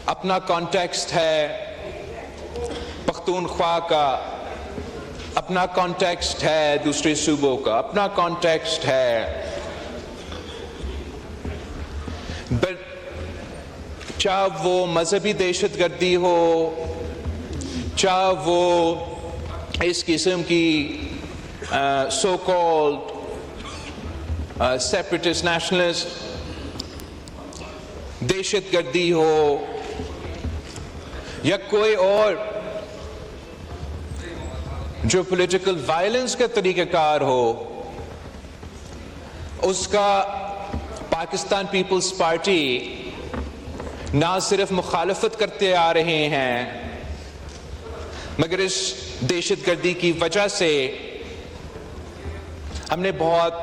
اپنا کانٹیکسٹ ہے پختونخوا کا، اپنا کانٹیکسٹ ہے دوسرے صوبوں کا، اپنا کانٹیکسٹ ہے، چاہے وہ مذہبی دہشت گردی ہو، چاہے وہ اس قسم کی سو کالڈ سیپریٹسٹ نیشنلسٹ دہشت گردی ہو، یا کوئی اور جو پولیٹیکل وائلنس کا طریقہ کار ہو، اس کا پاکستان پیپلز پارٹی نہ صرف مخالفت کرتے آ رہے ہیں، مگر اس دہشت گردی کی وجہ سے ہم نے بہت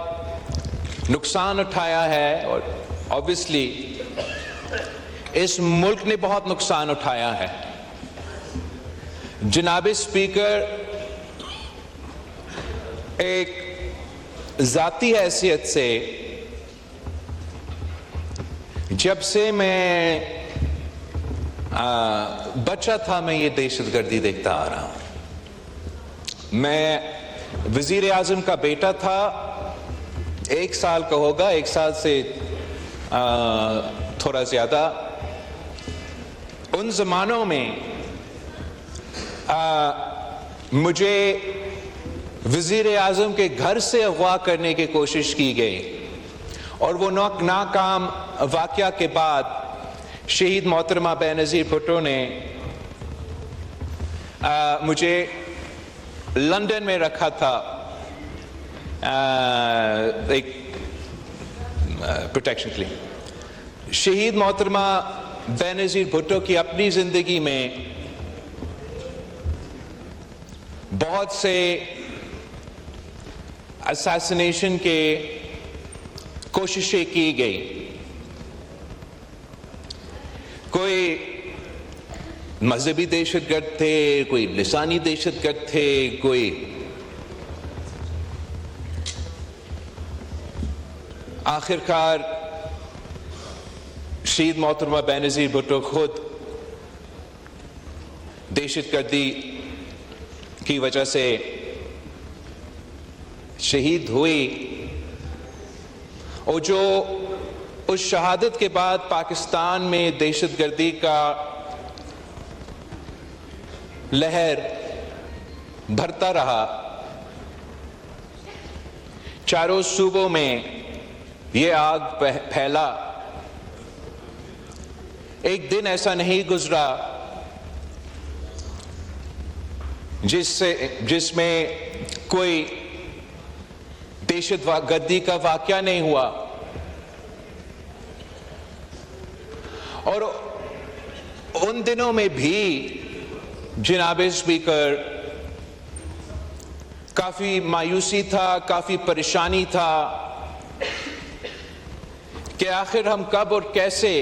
نقصان اٹھایا ہے، اور obviously اس ملک نے بہت نقصان اٹھایا ہے۔ جناب اسپیکر، ایک ذاتی حیثیت سے جب سے میں بچہ تھا میں یہ دہشت گردی دیکھتا آ رہا ہوں۔ میں وزیر اعظم کا بیٹا تھا، 1 سال کا ہوگا، 1 سال سے تھوڑا زیادہ۔ ان زمانوں میں مجھے وزیر اعظم کے گھر سے اغوا کرنے کی کوشش کی گئی، اور وہ ناکام واقعہ کے بعد شہید محترمہ بینظیر بھٹو نے مجھے لندن میں رکھا تھا ایک پروٹیکشن کے لیے۔ شہید محترمہ بینظیر بھٹو کی اپنی زندگی میں بہت سے اساسینیشن کے کوششیں کی گئی، کوئی مذہبی دہشت گرد تھے، کوئی لسانی دہشت گرد تھے، کوئی آخرکار شہید محترمہ بینظیر بھٹو خود دہشت گردی کی وجہ سے شہید ہوئی، اور جو اس شہادت کے بعد پاکستان میں دہشت گردی کا لہر بھرتا رہا، چاروں صوبوں میں یہ آگ پھیلا، ایک دن ایسا نہیں گزرا جس میں کوئی دہشت گردی کا واقعہ نہیں ہوا۔ اور ان دنوں میں بھی جناب اسپیکر کافی مایوسی تھا، کافی پریشانی تھا کہ آخر ہم کب اور کیسے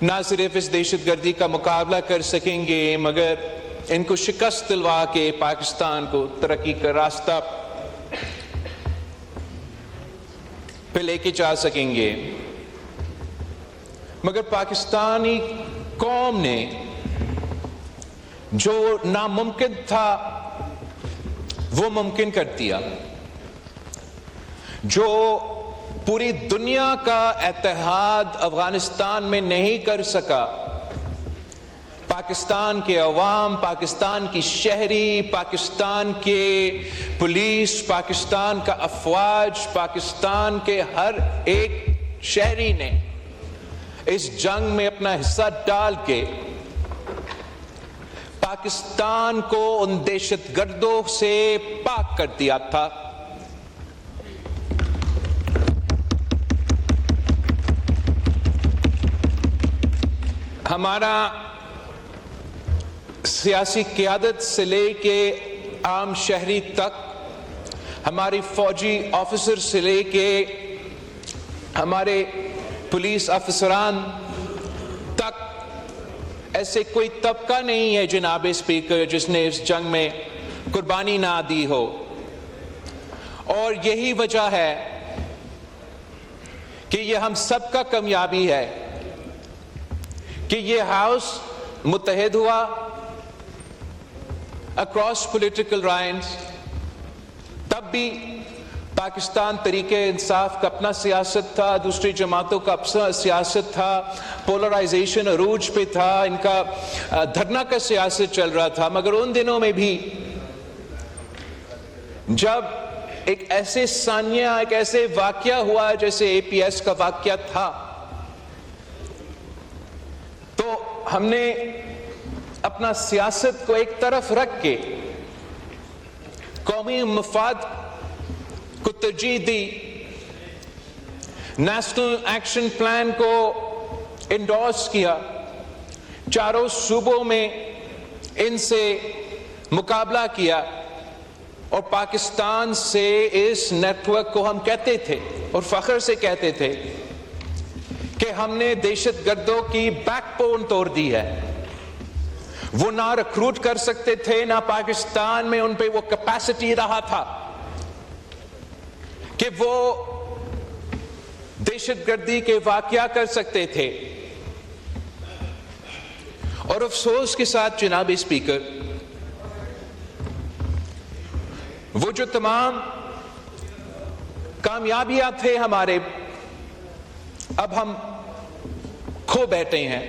نہ صرف اس دہشت گردی کا مقابلہ کر سکیں گے، مگر ان کو شکست دلوا کے پاکستان کو ترقی کا راستہ پہ لے کے جا سکیں گے۔ مگر پاکستانی قوم نے جو ناممکن تھا وہ ممکن کر دیا، جو پوری دنیا کا اتحاد افغانستان میں نہیں کر سکا، پاکستان کے عوام، پاکستان کی شہری، پاکستان کے پولیس، پاکستان کا افواج، پاکستان کے ہر ایک شہری نے اس جنگ میں اپنا حصہ ڈال کے پاکستان کو ان دہشت گردوں سے پاک کر دیا تھا۔ ہمارا سیاسی قیادت سے لے کے عام شہری تک، ہماری فوجی آفیسر سے لے کے ہمارے پولیس افسران تک، ایسے کوئی طبقہ نہیں ہے جناب اسپیکر جس نے اس جنگ میں قربانی نہ دی ہو، اور یہی وجہ ہے کہ یہ ہم سب کا کامیابی ہے کہ یہ ہاؤس متحد ہوا اکراس پولیٹیکل لائنز، تب بھی پاکستان طریقہ انصاف کا اپنا سیاست تھا، دوسری جماعتوں کا اپنا سیاست تھا، پولرائزیشن عروج پہ تھا، ان کا دھرنا کا سیاست چل رہا تھا. مگر ان دنوں میں بھی جب ایک ایسے ثانیہ، ایک ایسے واقعہ ہوا جیسے اے پی ایس کا واقعہ تھا، تو ہم نے اپنا سیاست کو ایک طرف رکھ کے قومی مفاد کو ترجیح دی، نیشنل ایکشن پلان کو انڈورس کیا، چاروں صوبوں میں ان سے مقابلہ کیا، اور پاکستان سے اس نیٹ ورک کو ہم کہتے تھے اور فخر سے کہتے تھے کہ ہم نے دہشت گردوں کی بیک بون توڑ دی ہے. وہ نہ ریکروٹ کر سکتے تھے، نہ پاکستان میں ان پہ وہ کیپیسٹی رہا تھا کہ وہ دہشت گردی کے واقعہ کر سکتے تھے. اور افسوس کے ساتھ جناب اسپیکر، وہ جو تمام کامیابیاں تھے ہمارے، اب ہم کھو بیٹھے ہیں،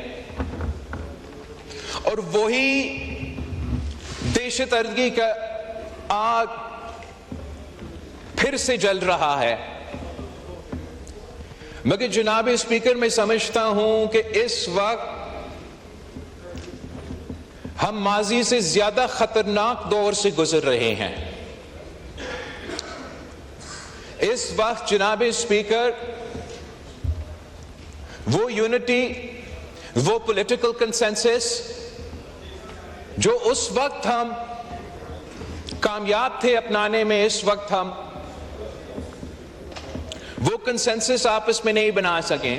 اور وہی دہشت گردی کا آگ پھر سے جل رہا ہے. مگر جناب اسپیکر، میں سمجھتا ہوں کہ اس وقت ہم ماضی سے زیادہ خطرناک دور سے گزر رہے ہیں. اس وقت جناب اسپیکر وہ یونٹی، وہ پولیٹیکل کنسنسس جو اس وقت ہم کامیاب تھے اپنانے میں، اس وقت ہم وہ کنسنسس آپس میں نہیں بنا سکیں.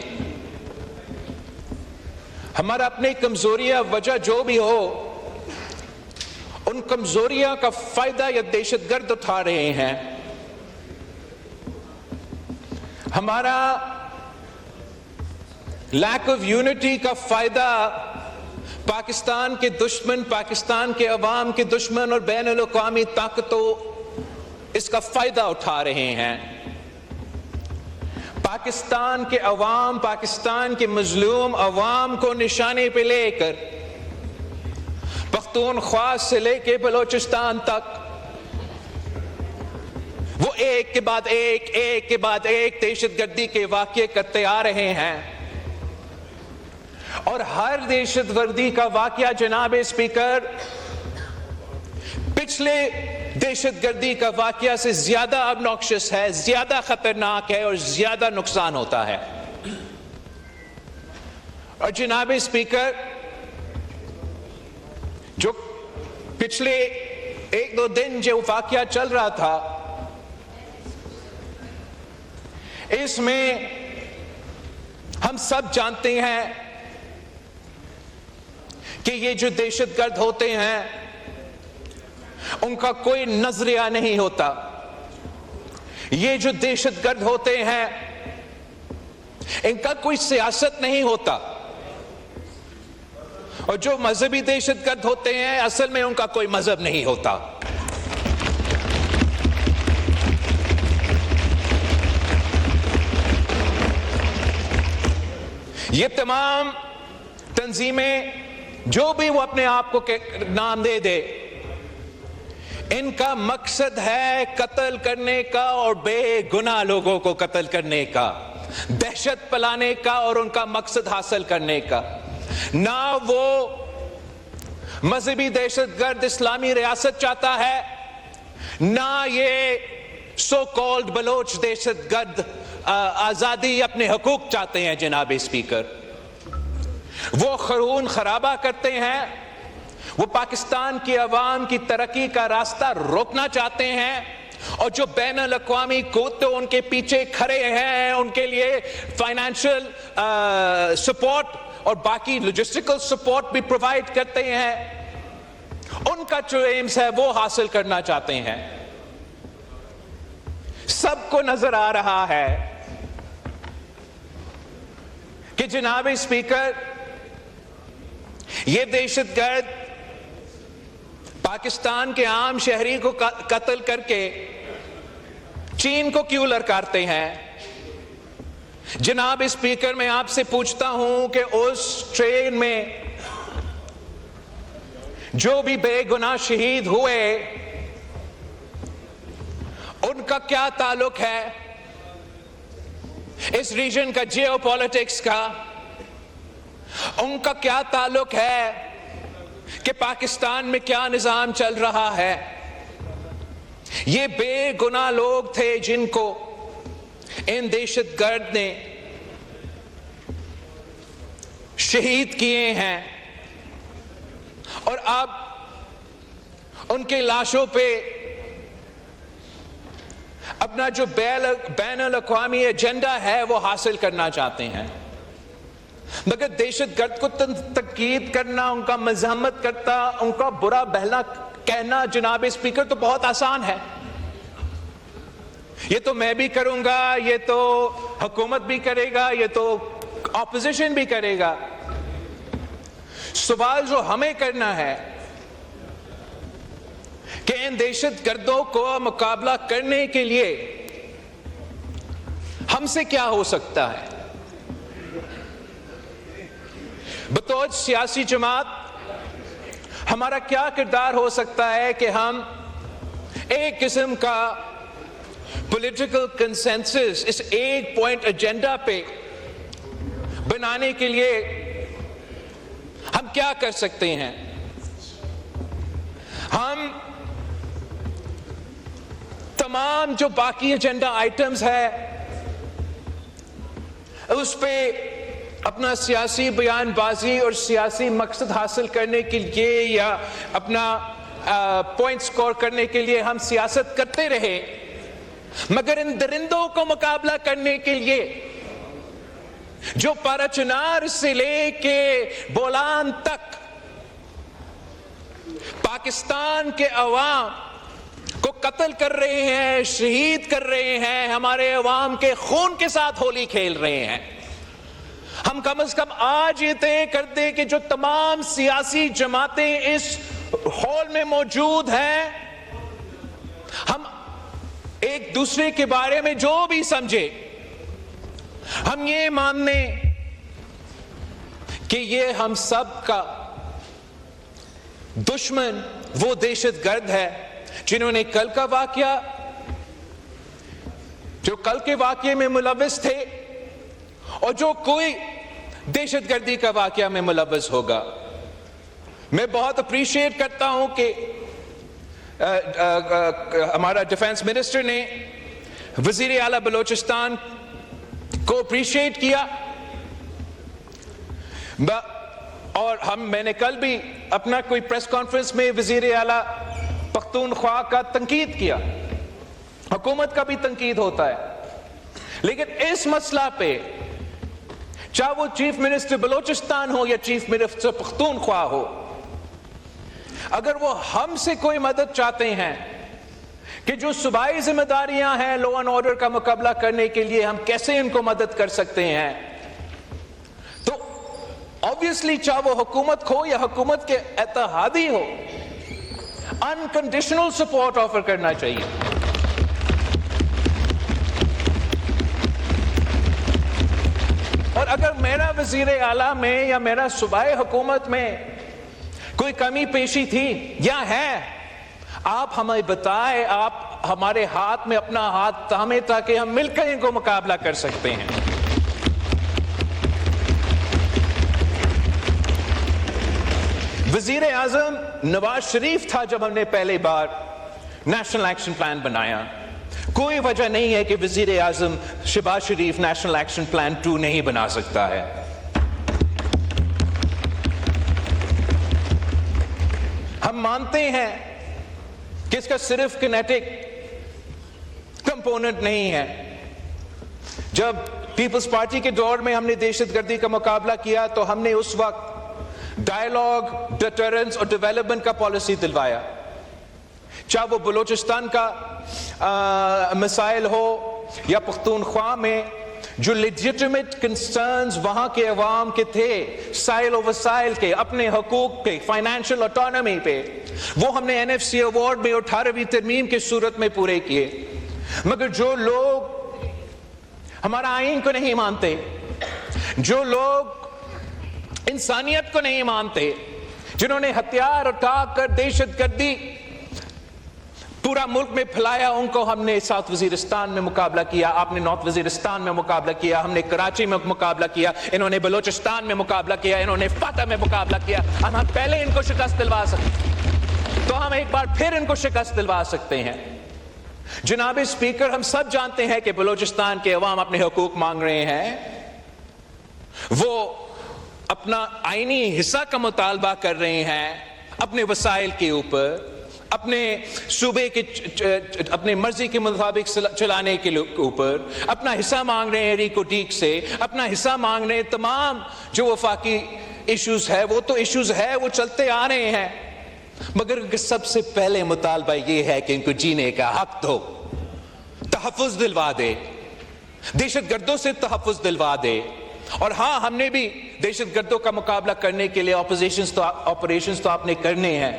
ہمارا اپنے کمزوریاں، وجہ جو بھی ہو، ان کمزوریاں کا فائدہ یہ دہشت گرد اٹھا رہے ہیں. ہمارا لیک آف یونٹی کا فائدہ پاکستان کے دشمن، پاکستان کے عوام کے دشمن اور بین الاقوامی طاقتوں اس کا فائدہ اٹھا رہے ہیں. پاکستان کے عوام، پاکستان کے مظلوم عوام کو نشانے پہ لے کر پختونخوا سے لے کے بلوچستان تک وہ ایک کے بعد ایک، ایک کے بعد ایک دہشت گردی کے واقعے کرتے آ رہے ہیں. اور ہر دہشت گردی کا واقعہ جناب اسپیکر پچھلے دہشت گردی کا واقعہ سے زیادہ obnoxious ہے، زیادہ خطرناک ہے اور زیادہ نقصان ہوتا ہے. اور جناب اسپیکر، جو پچھلے ایک دو دن جو واقعہ چل رہا تھا، اس میں ہم سب جانتے ہیں کہ یہ جو دہشت گرد ہوتے ہیں ان کا کوئی نظریہ نہیں ہوتا. یہ جو دہشت گرد ہوتے ہیں ان کا کوئی سیاست نہیں ہوتا. اور جو مذہبی دہشت گرد ہوتے ہیں اصل میں ان کا کوئی مذہب نہیں ہوتا. یہ تمام تنظیمیں جو بھی وہ اپنے آپ کو نام دے دے، ان کا مقصد ہے قتل کرنے کا اور بے گناہ لوگوں کو قتل کرنے کا، دہشت پلانے کا اور ان کا مقصد حاصل کرنے کا. نہ وہ مذہبی دہشت گرد اسلامی ریاست چاہتا ہے، نہ یہ سو کالڈ بلوچ دہشت گرد آزادی اپنے حقوق چاہتے ہیں. جناب اسپیکر، وہ خون خرابہ کرتے ہیں، وہ پاکستان کی عوام کی ترقی کا راستہ روکنا چاہتے ہیں، اور جو بین الاقوامی قوتیں ان کے پیچھے کھڑے ہیں، ان کے لیے فائنینشل سپورٹ اور باقی لاجسٹیکل سپورٹ بھی پرووائڈ کرتے ہیں، ان کا جو ایمز ہے وہ حاصل کرنا چاہتے ہیں. سب کو نظر آ رہا ہے کہ جناب اسپیکر یہ دہشت گرد پاکستان کے عام شہری کو قتل کر کے چین کو کیوں للکارتے ہیں؟ جناب اسپیکر، میں آپ سے پوچھتا ہوں کہ اس ٹرین میں جو بھی بے گناہ شہید ہوئے ان کا کیا تعلق ہے اس ریجن کا جیو پالیٹکس کا؟ ان کا کیا تعلق ہے کہ پاکستان میں کیا نظام چل رہا ہے؟ یہ بے گناہ لوگ تھے جن کو ان دہشت گرد نے شہید کیے ہیں، اور اب ان کے لاشوں پہ اپنا جو بین الاقوامی ایجنڈا ہے وہ حاصل کرنا چاہتے ہیں۔ مگر دہشت گرد کو تنقید کرنا، ان کا مذمت کرتا، ان کا برا بھلا کہنا جناب اسپیکر تو بہت آسان ہے۔ یہ تو میں بھی کروں گا، یہ تو حکومت بھی کرے گا، یہ تو اپوزیشن بھی کرے گا۔ سوال جو ہمیں کرنا ہے کہ ان دہشت گردوں کو مقابلہ کرنے کے لیے ہم سے کیا ہو سکتا ہے؟ بطور سیاسی جماعت ہمارا کیا کردار ہو سکتا ہے کہ ہم ایک قسم کا پولیٹیکل کنسنسس اس ایک پوائنٹ ایجنڈا پہ بنانے کے لیے ہم کیا کر سکتے ہیں؟ ہم تمام جو باقی ایجنڈا آئٹمز ہے اس پہ اپنا سیاسی بیان بازی اور سیاسی مقصد حاصل کرنے کے لیے یا اپنا پوائنٹ سکور کرنے کے لیے ہم سیاست کرتے رہے، مگر ان درندوں کو مقابلہ کرنے کے لیے جو پارچنار سے لے کے بولان تک پاکستان کے عوام کو قتل کر رہے ہیں، شہید کر رہے ہیں، ہمارے عوام کے خون کے ساتھ ہولی کھیل رہے ہیں، ہم کم از کم آج یہ طے کر دیں کہ جو تمام سیاسی جماعتیں اس ہال میں موجود ہیں، ہم ایک دوسرے کے بارے میں جو بھی سمجھے، ہم یہ مان لیں کہ یہ ہم سب کا دشمن وہ دہشت گرد ہے جنہوں نے کل کا واقعہ، جو کل کے واقعے میں ملوث تھے اور جو کوئی دہشت گردی کا واقعہ میں ملوث ہوگا۔ میں بہت اپریشیٹ کرتا ہوں کہ ہمارا ڈیفنس منسٹر نے وزیر اعلیٰ بلوچستان کو اپریشیٹ کیا، اور میں نے کل بھی اپنا کوئی پریس کانفرنس میں وزیر اعلیٰ پختونخوا کا تنقید کیا، حکومت کا بھی تنقید ہوتا ہے، لیکن اس مسئلہ پہ چاہے وہ چیف منسٹر بلوچستان ہو یا چیف منسٹر پختونخوا ہو، اگر وہ ہم سے کوئی مدد چاہتے ہیں کہ جو صوبائی ذمہ داریاں ہیں لا اینڈ آرڈر کا مقابلہ کرنے کے لیے ہم کیسے ان کو مدد کر سکتے ہیں، تو obviously چاہے وہ حکومت ہو یا حکومت کے اتحادی ہو، انکنڈیشنل سپورٹ آفر کرنا چاہیے۔ اور اگر میرا وزیر اعلیٰ میں یا میرا صوبائی حکومت میں کوئی کمی پیشی تھی یا ہے، آپ ہمیں بتائیں، آپ ہمارے ہاتھ میں اپنا ہاتھ تھامیں تاکہ ہم مل کر ان کو مقابلہ کر سکتے ہیں۔ وزیر اعظم نواز شریف تھا جب ہم نے پہلی بار نیشنل ایکشن پلان بنایا، کوئی وجہ نہیں ہے کہ وزیر اعظم شہباز شریف نیشنل ایکشن پلان 2 نہیں بنا سکتا ہے۔ ہم مانتے ہیں کہ اس کا صرف کینیٹک کمپوننٹ نہیں ہے۔ جب پیپلز پارٹی کے دور میں ہم نے دہشت گردی کا مقابلہ کیا تو ہم نے اس وقت ڈائیلاگ، ڈیٹرنس اور ڈیولپمنٹ کا پالیسی دلوایا، چاہے وہ بلوچستان کا مسائل ہو یا پختونخوا میں جو لیجیٹمیٹ کنسرنز وہاں کے عوام کے تھے، سائل و وسائل کے، اپنے حقوق پہ، فائنینشل آٹونومی پہ، وہ ہم نے این ایف سی ایوارڈ میں 18ویں ترمیم کی صورت میں پورے کیے. مگر جو لوگ ہمارا آئین کو نہیں مانتے، جو لوگ انسانیت کو نہیں مانتے، جنہوں نے ہتھیار اٹھا کر دہشت گردی پورا ملک میں پھیلایا، ان کو ہم نے ساؤتھ وزیرستان میں مقابلہ کیا، آپ نے نارتھ وزیرستان میں مقابلہ کیا، ہم نے کراچی میں مقابلہ کیا، انہوں نے بلوچستان میں مقابلہ کیا، انہوں نے فاتح میں مقابلہ کیا. ہم پہلے ان کو شکست دلوا سکتے تو ہم ایک بار پھر ان کو شکست دلوا سکتے ہیں. جناب اسپیکر، ہم سب جانتے ہیں کہ بلوچستان کے عوام اپنے حقوق مانگ رہے ہیں، وہ اپنا آئینی حصہ کا مطالبہ کر رہے ہیں اپنے وسائل کے اوپر، اپنے صوبے کے اپنے مرضی کے مطابق چلانے کے اوپر اپنا حصہ مانگ رہے ہیں. ریکو ٹیک سے اپنا حصہ مانگ رہے ہیں. تمام جو وفاقی ایشوز ہے وہ تو ایشوز ہے، وہ چلتے آ رہے ہیں، مگر سب سے پہلے مطالبہ یہ ہے کہ ان کو جینے کا حق دو، تحفظ دلوا دے، دہشت گردوں سے تحفظ دلوا دے. اور ہاں، ہم نے بھی دہشت گردوں کا مقابلہ کرنے کے لیے آپریشنز تو آپ نے کرنے ہیں،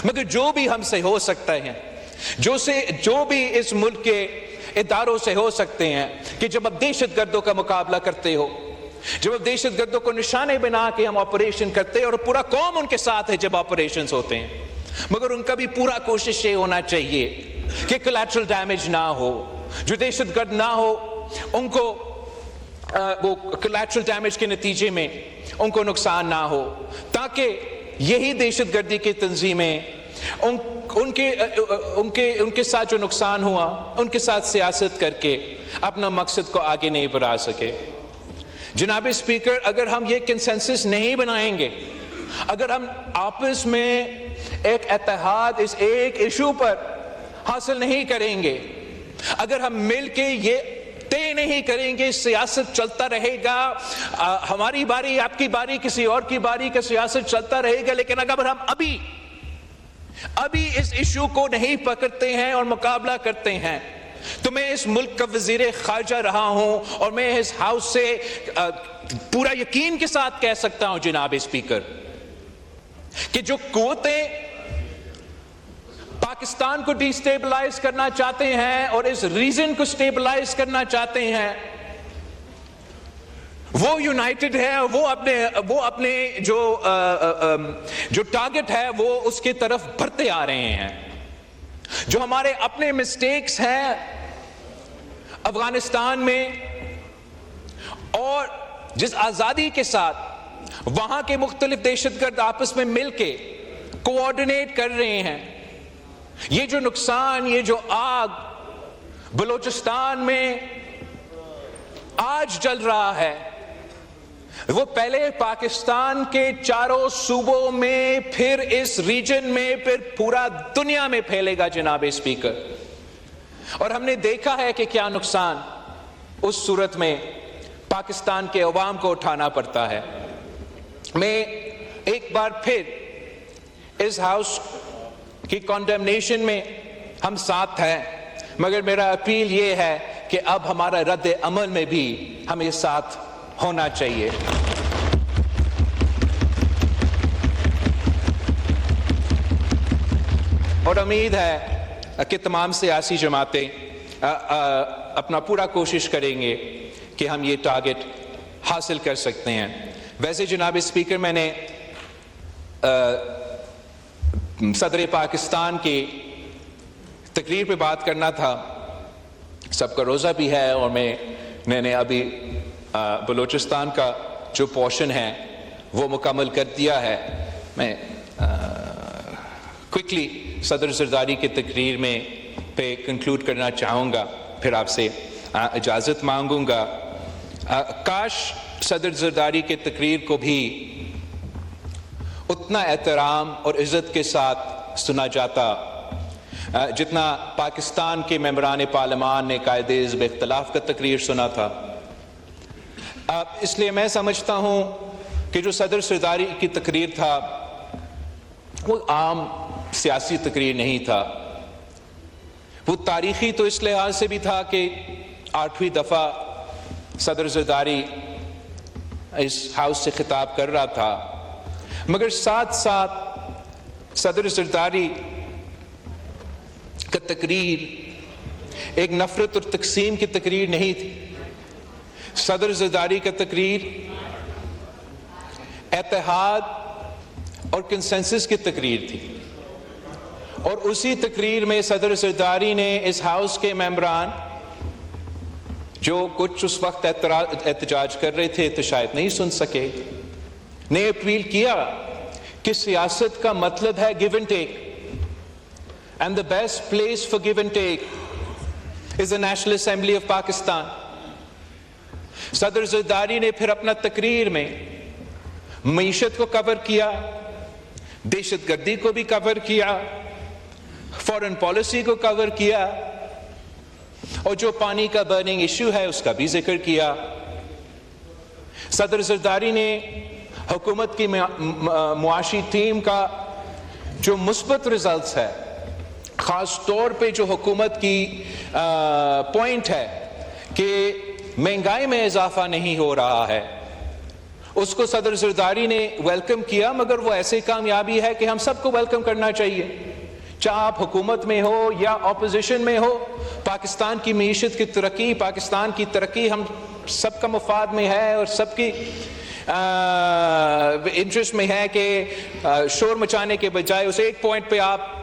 مگر جو بھی ہم سے ہو سکتا ہے، جو بھی اس ملک کے اداروں سے ہو سکتے ہیں، کہ جب آپ دہشت گردوں کا مقابلہ کرتے ہو، جب آپ دہشت گردوں کو نشانے بنا کے ہم آپریشن کرتے ہیں، اور پورا قوم ان کے ساتھ ہے جب آپریشنز ہوتے ہیں، مگر ان کا بھی پورا کوشش یہ ہونا چاہیے کہ کولیٹرل ڈیمیج نہ ہو، جو دہشت گرد نہ ہو ان کو وہ کولیٹرل ڈیمیج کے نتیجے میں ان کو نقصان نہ ہو، تاکہ یہی دہشت گردی کی تنظیمیں ان کے ساتھ جو نقصان ہوا ان کے ساتھ سیاست کر کے اپنا مقصد کو آگے نہیں بڑھا سکے. جناب اسپیکر، اگر ہم یہ کنسنسس نہیں بنائیں گے، اگر ہم آپس میں ایک اتحاد اس ایک ایشو پر حاصل نہیں کریں گے، اگر ہم مل کے یہ طے نہیں کریں گے، سیاست چلتا رہے گا، ہماری باری، آپ کی باری، کسی اور کی باری کا سیاست چلتا رہے گا. لیکن اگر ہم ابھی اس ایشو کو نہیں پکڑتے ہیں اور مقابلہ کرتے ہیں، تو میں اس ملک کا وزیر خارجہ رہا ہوں اور میں اس ہاؤس سے پورا یقین کے ساتھ کہہ سکتا ہوں جناب اسپیکر، کہ جو قوتیں پاکستان کو ڈی سٹیبلائز کرنا چاہتے ہیں اور اس ریجن کو سٹیبلائز کرنا چاہتے ہیں، وہ یونائٹڈ ہے، وہ اپنے جو ٹارگٹ ہے وہ اس کی طرف بڑھتے آ رہے ہیں. جو ہمارے اپنے مسٹیکس ہیں افغانستان میں، اور جس آزادی کے ساتھ وہاں کے مختلف دہشت گرد آپس میں مل کے کوآرڈینیٹ کر رہے ہیں، یہ جو نقصان، یہ جو آگ بلوچستان میں آج جل رہا ہے، وہ پہلے پاکستان کے چاروں صوبوں میں، پھر اس ریجن میں، پھر پورا دنیا میں پھیلے گا جناب اسپیکر. اور ہم نے دیکھا ہے کہ کیا نقصان اس صورت میں پاکستان کے عوام کو اٹھانا پڑتا ہے. میں ایک بار پھر اس ہاؤس کی کنڈیمنیشن میں ہم ساتھ ہیں، مگر میرا اپیل یہ ہے کہ اب ہمارا رد عمل میں بھی ہمیں ساتھ ہونا چاہیے. اور امید ہے کہ تمام سیاسی جماعتیں اپنا پورا کوشش کریں گے کہ ہم یہ ٹارگٹ حاصل کر سکتے ہیں. ویسے جناب اسپیکر، میں نے صدر پاکستان کی تقریر پہ بات کرنا تھا، سب کا روزہ بھی ہے، اور میں نے ابھی بلوچستان کا جو پورشن ہے وہ مکمل کر دیا ہے. میں کوئکلی صدر زرداری کی تقریر میں پہ کنکلوڈ کرنا چاہوں گا، پھر آپ سے اجازت مانگوں گا. کاش صدر زرداری کی تقریر کو بھی اتنا احترام اور عزت کے ساتھ سنا جاتا جتنا پاکستان کے ممبران پارلیمان نے قائد حزب اختلاف کا تقریر سنا تھا. اس لیے میں سمجھتا ہوں کہ جو صدر زرداری کی تقریر تھا وہ عام سیاسی تقریر نہیں تھا، وہ تاریخی تو اس لحاظ سے بھی تھا کہ 8ویں دفعہ صدر زرداری اس ہاؤس سے خطاب کر رہا تھا، مگر ساتھ ساتھ صدر زرداری کا تقریر ایک نفرت اور تقسیم کی تقریر نہیں تھی. صدر زرداری کا تقریر اتحاد اور کنسنسس کی تقریر تھی، اور اسی تقریر میں صدر زرداری نے اس ہاؤس کے ممبران جو کچھ اس وقت احتجاج کر رہے تھے تو شاید نہیں سن سکے، نے اپیل کیا کہ سیاست کا مطلب ہے give and take, and the best place for give and take is the national assembly of Pakistan. صدر زرداری نے پھر اپنا تقریر میں معیشت کو کور کیا، دہشت گردی کو بھی کور کیا، فارن پالیسی کو کور کیا، اور جو پانی کا برننگ ایشو ہے اس کا بھی ذکر کیا. صدر زرداری نے حکومت کی معاشی ٹیم کا جو مثبت ریزلٹس ہے، خاص طور پہ جو حکومت کی پوائنٹ ہے کہ مہنگائی میں اضافہ نہیں ہو رہا ہے، اس کو صدر زرداری نے ویلکم کیا. مگر وہ ایسی کامیابی ہے کہ ہم سب کو ویلکم کرنا چاہیے، چاہے آپ حکومت میں ہو یا اپوزیشن میں ہو. پاکستان کی معیشت کی ترقی، پاکستان کی ترقی ہم سب کا مفاد میں ہے، اور سب کی انٹرسٹ میں ہے کہ شور مچانے کے بجائے اس ایک پوائنٹ پہ آپ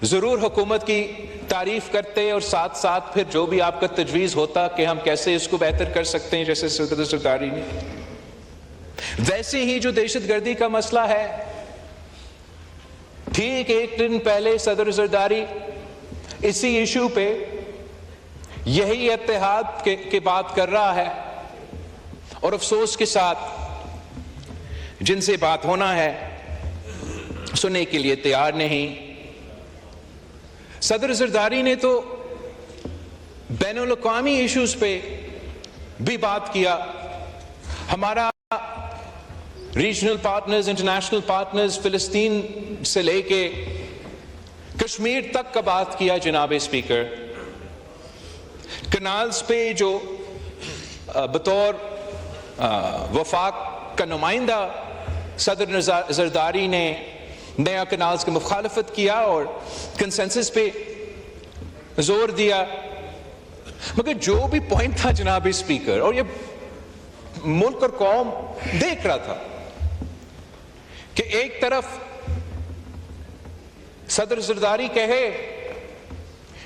ضرور حکومت کی تعریف کرتے، اور ساتھ ساتھ پھر جو بھی آپ کا تجویز ہوتا کہ ہم کیسے اس کو بہتر کر سکتے ہیں، جیسے صدر زرداری نے. ویسے ہی جو دہشت گردی کا مسئلہ ہے، ٹھیک ایک دن پہلے صدر زرداری اسی ایشو پہ یہی اتحاد کی بات کر رہا ہے، اور افسوس کے ساتھ جن سے بات ہونا ہے سننے کے لیے تیار نہیں. صدر زرداری نے تو بین الاقوامی ایشوز پہ بھی بات کیا. ہمارا ریجنل پارٹنرز، انٹرنیشنل پارٹنرز فلسطین سے لے کے کشمیر تک کا بات کیا. جناب اسپیکر، کنالز پہ جو بطور وفاق کا نمائندہ صدر زرداری نے نیا کنالز کی مخالفت کیا اور کنسنسس پہ زور دیا. مگر جو بھی پوائنٹ تھا جناب اسپیکر، اور یہ ملک اور قوم دیکھ رہا تھا کہ ایک طرف صدر زرداری کہے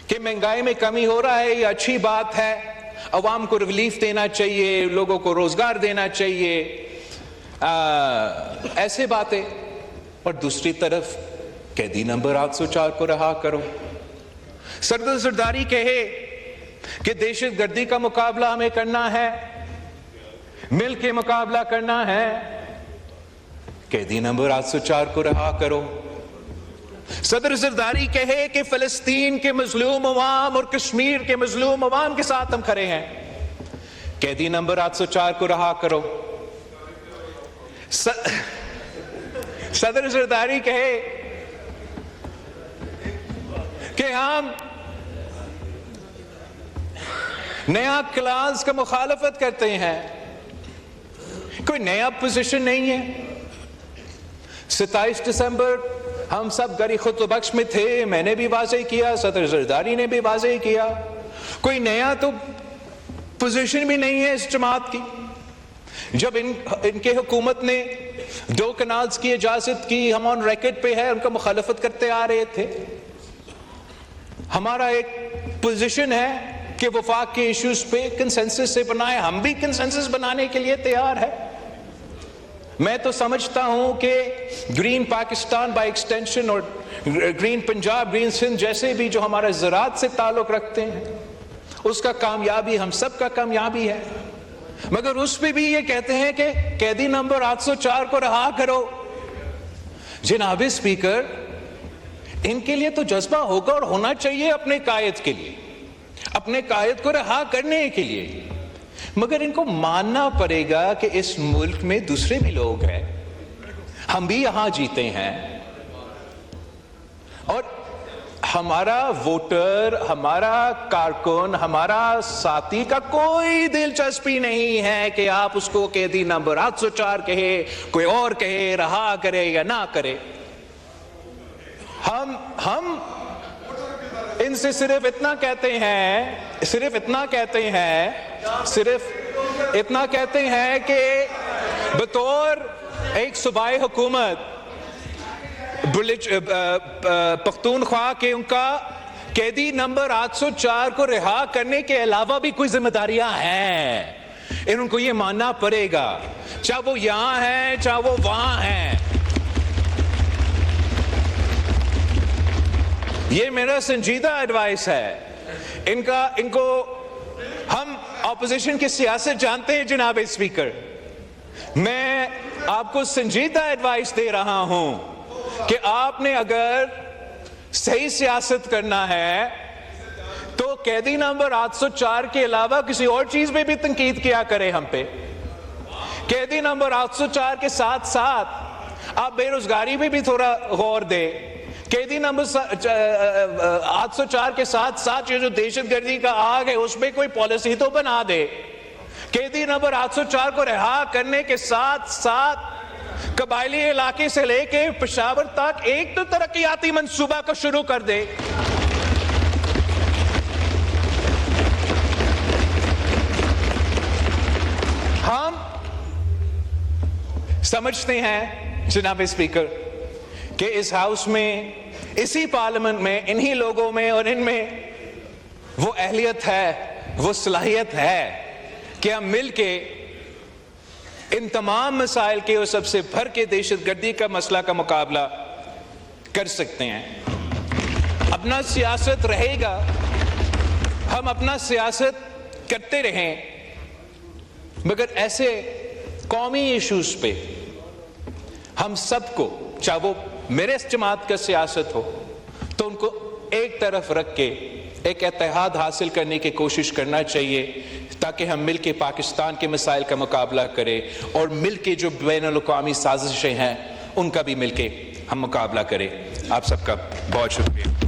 کہ مہنگائی میں کمی ہو رہا ہے، یہ اچھی بات ہے، عوام کو ریلیف دینا چاہیے، لوگوں کو روزگار دینا چاہیے، ایسے باتیں، اور دوسری طرف قیدی نمبر 804 کو رہا کرو. صدر زرداری کہے کہ دہشت گردی کا مقابلہ ہمیں کرنا ہے، مل کے مقابلہ کرنا ہے، قیدی نمبر 804 کو رہا کرو. صدر زرداری کہے کہ فلسطین کے مظلوم عوام اور کشمیر کے مظلوم عوام کے ساتھ ہم کھڑے ہیں، قیدی نمبر 804 کو رہا کرو. صدر زرداری کہے کہ ہم نیا کلاس کا مخالفت کرتے ہیں. کوئی نیا پوزیشن نہیں ہے. 27 دسمبر ہم سب گری خطبہ بخش میں تھے، میں نے بھی واضح کیا، صدر زرداری نے بھی واضح کیا. کوئی نیا تو پوزیشن بھی نہیں ہے اس جماعت کی. جب ان کے حکومت نے 2 کنالز کی اجازت کی، ہم آن ریکارڈ پہ ہے، ان کا مخالفت کرتے آ رہے تھے. ہمارا ایک پوزیشن ہے کہ وفاق کے ایشوز پہ کنسنسس سے بنائے، ہم بھی کنسنسس بنانے کے لیے تیار ہے. میں تو سمجھتا ہوں کہ گرین پاکستان بائی ایکسٹینشن اور گرین پنجاب، گرین سندھ جیسے بھی جو ہمارے زراعت سے تعلق رکھتے ہیں، اس کا کامیابی ہم سب کا کامیابی ہے. مگر اس پہ بھی یہ کہتے ہیں کہ قیدی نمبر 804 کو رہا کرو. جناب اسپیکر، ان کے لیے تو جذبہ ہوگا اور ہونا چاہیے اپنے قائد کے لیے، اپنے قائد کو رہا کرنے کے لیے. مگر ان کو ماننا پڑے گا کہ اس ملک میں دوسرے بھی لوگ ہیں، ہم بھی یہاں جیتے ہیں، اور ہمارا ووٹر، ہمارا کارکن، ہمارا ساتھی کا کوئی دلچسپی نہیں ہے کہ آپ اس کو قیدی نمبر 804 کہے، کوئی اور کہے، رہا کرے یا نہ کرے. ہم ان سے صرف اتنا کہتے ہیں کہ بطور ایک صوبائی حکومت پختونخوا کے ان کا قیدی نمبر 804 کو رہا کرنے کے علاوہ بھی کوئی ذمہ داریاں ہیں، ان کو یہ ماننا پڑے گا، چاہے وہ یہاں ہیں چاہے وہ وہاں ہیں. یہ میرا سنجیدہ ایڈوائس ہے ان کو. ہم اپوزیشن کی سیاست جانتے ہیں جناب اسپیکر، میں آپ کو سنجیدہ ایڈوائس دے رہا ہوں کہ آپ نے اگر صحیح سیاست کرنا ہے تو قیدی نمبر 804 کے علاوہ کسی اور چیز پہ بھی تنقید کیا کرے ہم پہ. قیدی نمبر 804 کے ساتھ ساتھ آپ بے روزگاری پہ بھی تھوڑا غور دے. قیدی نمبر 804 کے ساتھ ساتھ یہ جو دہشت گردی کا آگ ہے اس پہ کوئی پالیسی تو بنا دے. قیدی نمبر 804 کو رہا کرنے کے ساتھ ساتھ قبائلی علاقے سے لے کے پشاور تک ایک تو ترقیاتی منصوبہ کو شروع کر دے. ہم سمجھتے ہیں جناب اسپیکر کہ اس ہاؤس میں، اسی پارلیمنٹ میں، انہی لوگوں میں اور ان میں وہ اہلیت ہے، وہ صلاحیت ہے کہ ہم مل کے ان تمام مسائل کے اور سب سے بڑھ کے دہشت گردی کا مسئلہ کا مقابلہ کر سکتے ہیں. اپنا سیاست رہے گا، ہم اپنا سیاست کرتے رہیں، مگر ایسے قومی ایشوز پہ ہم سب کو، چاہے وہ میرے جماعت کا سیاست ہو، تو ان کو ایک طرف رکھ کے ایک اتحاد حاصل کرنے کی کوشش کرنا چاہیے تاکہ ہم مل کے پاکستان کے مسائل کا مقابلہ کریں اور مل کے جو بین الاقوامی سازشیں ہیں ان کا بھی مل کے ہم مقابلہ کریں. آپ سب کا بہت شکریہ.